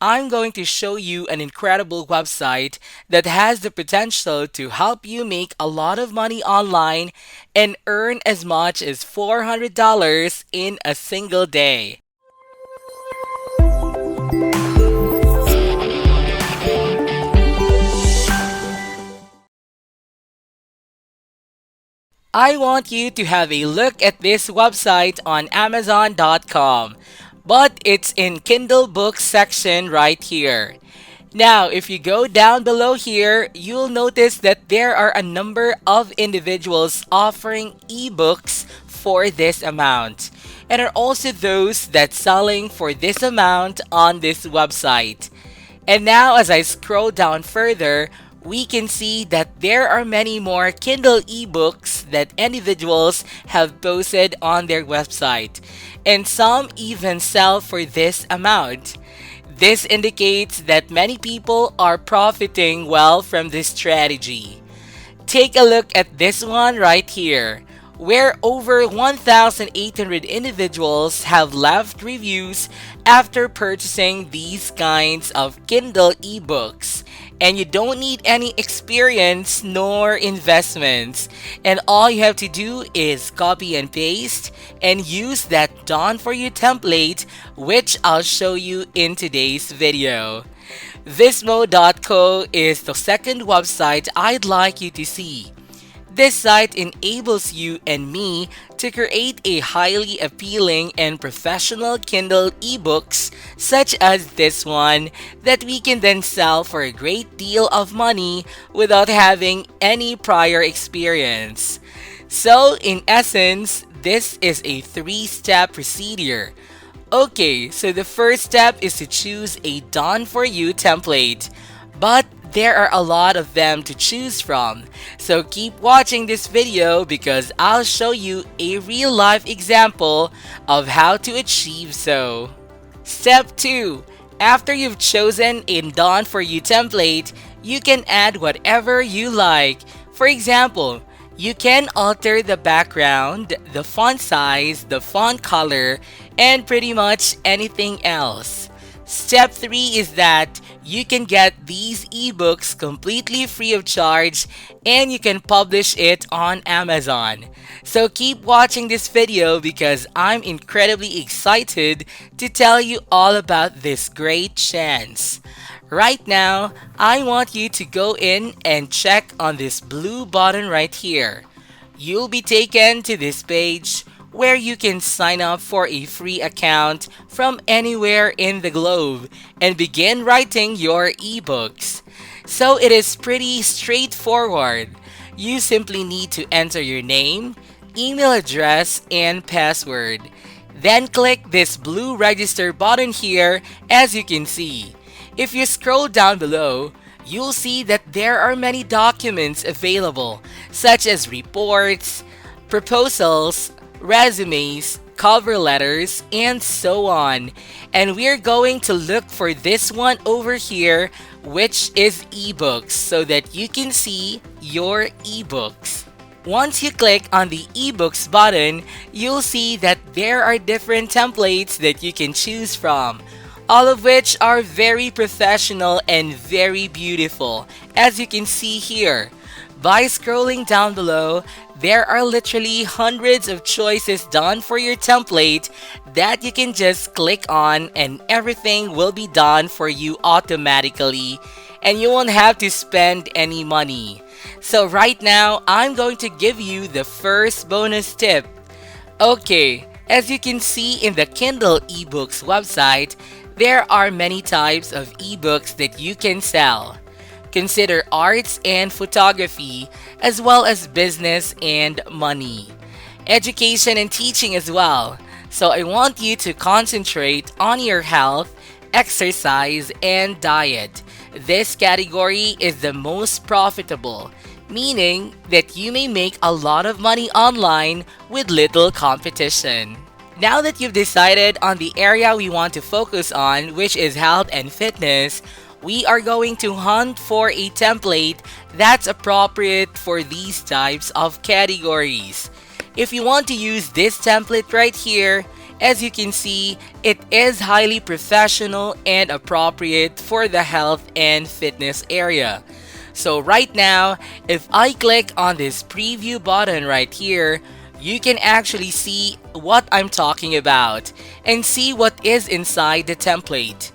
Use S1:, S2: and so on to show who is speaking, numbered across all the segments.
S1: I'm going to show you an incredible website that has the potential to help you make a lot of money online and earn as much as $400 in a single day. I want you to have a look at this website on Amazon.com, but it's in Kindle Books section right here. Now, if you go down below here, you'll notice that there are a number of individuals offering ebooks for this amount. And are also those that selling for this amount on this website. And now as I scroll down further, we can see that there are many more Kindle ebooks that individuals have posted on their website, and some even sell for this amount. This indicates that many people are profiting well from this strategy. Take a look at this one right here, where over 1,800 individuals have left reviews after purchasing these kinds of Kindle ebooks. And you don't need any experience nor investments. And all you have to do is copy and paste and use that done for you template, which I'll show you in today's video. Vismo.co is the second website I'd like you to see. This site enables you and me to create a highly appealing and professional Kindle ebooks such as this one that we can then sell for a great deal of money without having any prior experience. So in essence, this is a three-step procedure. Okay, so the first step is to choose a done for you template. But there are a lot of them to choose from. So keep watching this video because I'll show you a real life example of how to achieve so. Step 2. After you've chosen a done for you template, you can add whatever you like. For example, you can alter the background, the font size, the font color, and pretty much anything else. Step 3 is that you can get these ebooks completely free of charge and you can publish it on Amazon. So keep watching this video because I'm incredibly excited to tell you all about this great chance. Right now, I want you to go in and check on this blue button right here. You'll be taken to this page where you can sign up for a free account from anywhere in the globe and begin writing your ebooks. So it is pretty straightforward. You simply need to enter your name, email address, and password. Then click this blue register button here as you can see. If you scroll down below, you'll see that there are many documents available such as reports, proposals, resumes, cover letters, and so on. And we're going to look for this one over here, which is ebooks, so that you can see your ebooks. Once you click on the ebooks button, you'll see that there are different templates that you can choose from, all of which are very professional and very beautiful, as you can see here. By scrolling down below, there are literally hundreds of choices done for your template that you can just click on and everything will be done for you automatically and you won't have to spend any money. So right now, I'm going to give you the first bonus tip. Okay, as you can see in the Kindle eBooks website, there are many types of ebooks that you can sell. Consider arts and photography, as well as business and money. Education and teaching as well. So I want you to concentrate on your health, exercise, and diet. This category is the most profitable, meaning that you may make a lot of money online with little competition. Now that you've decided on the area we want to focus on, which is health and fitness, we are going to hunt for a template that's appropriate for these types of categories. If you want to use this template right here, As you can see, it is highly professional and appropriate for the health and fitness area. So right now, if I click on this preview button right here, you can actually see what I'm talking about and see what is inside the template.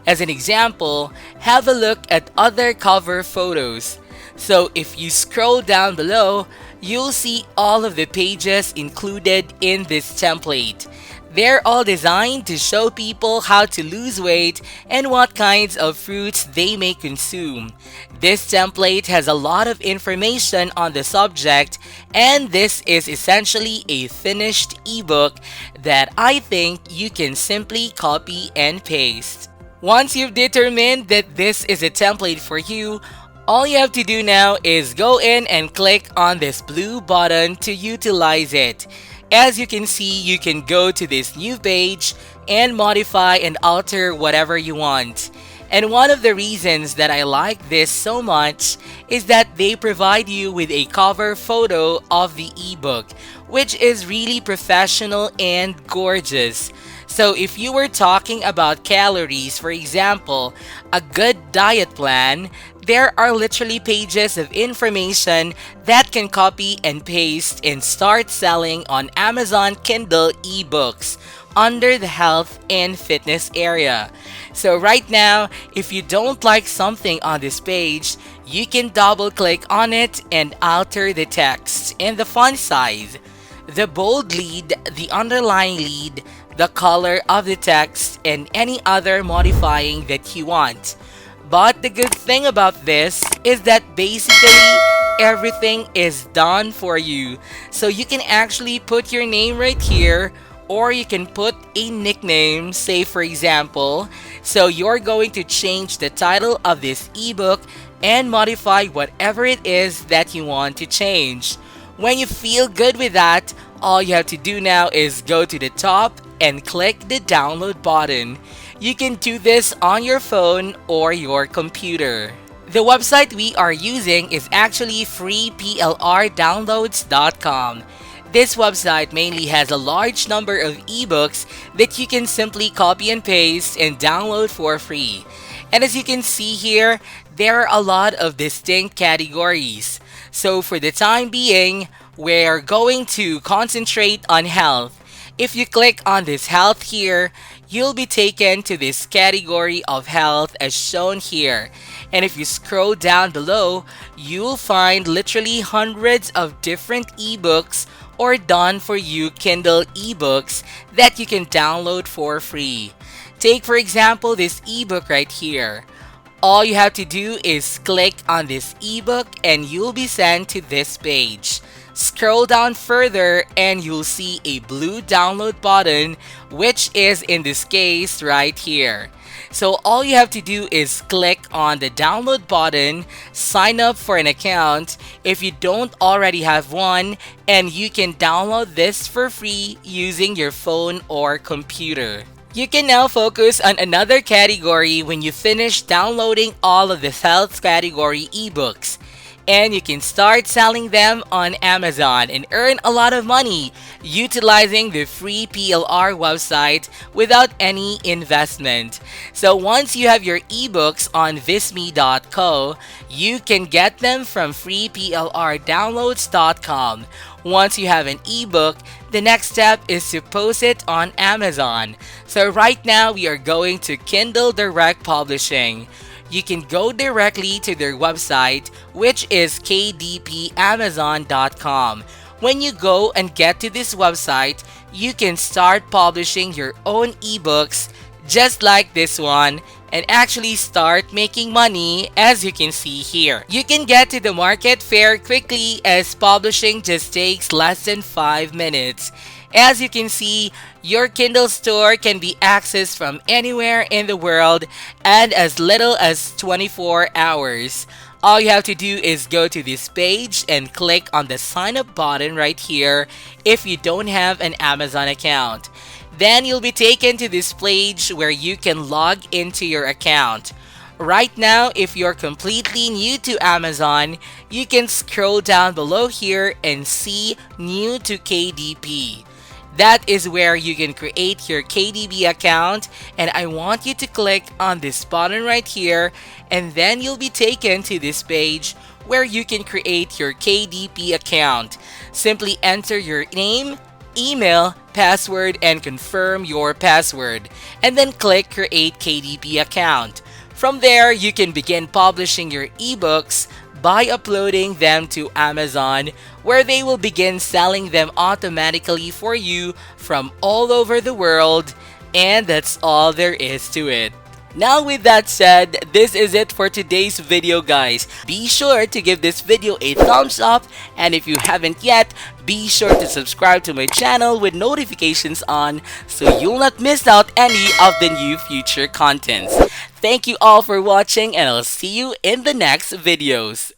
S1: As an example, have a look at other cover photos. So if you scroll down below, you'll see all of the pages included in this template. They're all designed to show people how to lose weight and what kinds of fruits they may consume. This template has a lot of information on the subject, and this is essentially a finished ebook that I think you can simply copy and paste. Once you've determined that this is a template for you, all you have to do now is go in and click on this blue button to utilize it. As you can see, you can go to this new page and modify and alter whatever you want. And one of the reasons that I like this so much is that they provide you with a cover photo of the ebook, which is really professional and gorgeous. So if you were talking about calories, for example, a good diet plan, there are literally pages of information that can copy and paste and start selling on Amazon Kindle ebooks under the health and fitness area. So right now, if you don't like something on this page, you can double click on it and alter the text and the font size, the bold lead, the underlying lead, the color of the text, and any other modifying that you want. But the good thing about this is that basically everything is done for you. So you can actually put your name right here, or you can put a nickname, say for example. So you're going to change the title of this ebook and modify whatever it is that you want to change. When you feel good with that, all you have to do now is go to the top and click the download button. You can do this on your phone or your computer. The website we are using is actually freeplrdownloads.com. This website mainly has a large number of ebooks that you can simply copy and paste and download for free. And as you can see here, there are a lot of distinct categories. So for the time being, we're going to concentrate on health. If you click on this health here, you'll be taken to this category of health as shown here. And if you scroll down below, you'll find literally hundreds of different ebooks or done for you Kindle ebooks that you can download for free. Take for example this ebook right here. All you have to do is click on this ebook and you'll be sent to this page. Scroll down further and you'll see a blue download button, which is in this case right here. So all you have to do is click on the download button, sign up for an account if you don't already have one, and you can download this for free using your phone or computer. You can now focus on another category when you finish downloading all of the health category ebooks. And you can start selling them on Amazon and earn a lot of money utilizing the free PLR website without any investment. So once you have your ebooks on visme.co, you can get them from freeplrdownloads.com. Once you have an ebook, the next step is to post it on Amazon. So right now we are going to Kindle Direct Publishing. You can go directly to their website, which is kdpamazon.com. When you go and get to this website, you can start publishing your own ebooks just like this one and actually start making money, as you can see here. You can get to the market very quickly as publishing just takes less than 5 minutes. As you can see, your Kindle store can be accessed from anywhere in the world and as little as 24 hours. All you have to do is go to this page and click on the sign up button right here if you don't have an Amazon account. Then you'll be taken to this page where you can log into your account. Right now, if you're completely new to Amazon, you can scroll down below here and see New to KDP. That is where you can create your KDB account, and I want you to click on this button right here, and then you'll be taken to this page where you can create your KDP account. Simply enter your name, email, password, and confirm your password, and then click Create KDP Account. From there, you can begin publishing your ebooks by uploading them to Amazon, where they will begin selling them automatically for you from all over the world, and that's all there is to it. Now with that said, this is it for today's video guys. Be sure to give this video a thumbs up, and if you haven't yet, be sure to subscribe to my channel with notifications on so you'll not miss out any of the new future contents. Thank you all for watching, and I'll see you in the next videos.